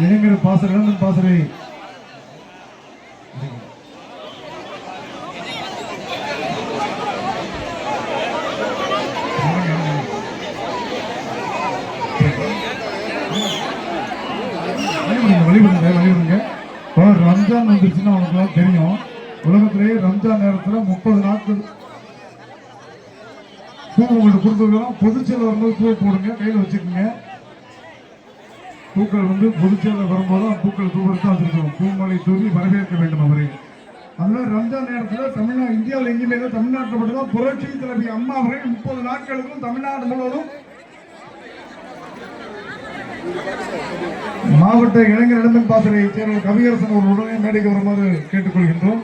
இளைஞர் பாசறை இளந்தன் பாசறை வழிபடுங்க. ரம்ஜான் வந்துருச்சுன்னா அவங்களுக்குலாம் தெரியும். உலகத்திலேயே ரம்ஜான் நேரத்தில் 30 நாட்கள் பூ உங்களுக்கு கொடுத்துருக்கோம். பொதுச்செயல் வரும்போது பூவை போடுங்க, கையில் வச்சுக்கோங்க. பூக்கள் பொதுச்செயலில் வரும்போது பூக்கள் தூவத்தான் வச்சிருக்கோம். பூமலை தூவி வரவேற்க வேண்டும் அவரை. அதனால ரம்ஜான் நேரத்தில் தமிழ்நாடு இந்தியாவில் எங்கேயுமே தமிழ்நாட்டில் மட்டும்தான் புரட்சி தலைவி அம்மா அவர்கள் 30 நாட்களுக்கும் தமிழ்நாடு முழுவதும் மாவட்ட இளைஞர் இளம்பெண் பாசறையை சேர்ந்த கவியரசன் ஒரு உடனே மேடைக்கு வருமாறு கேட்டுக்கொள்கின்றோம்.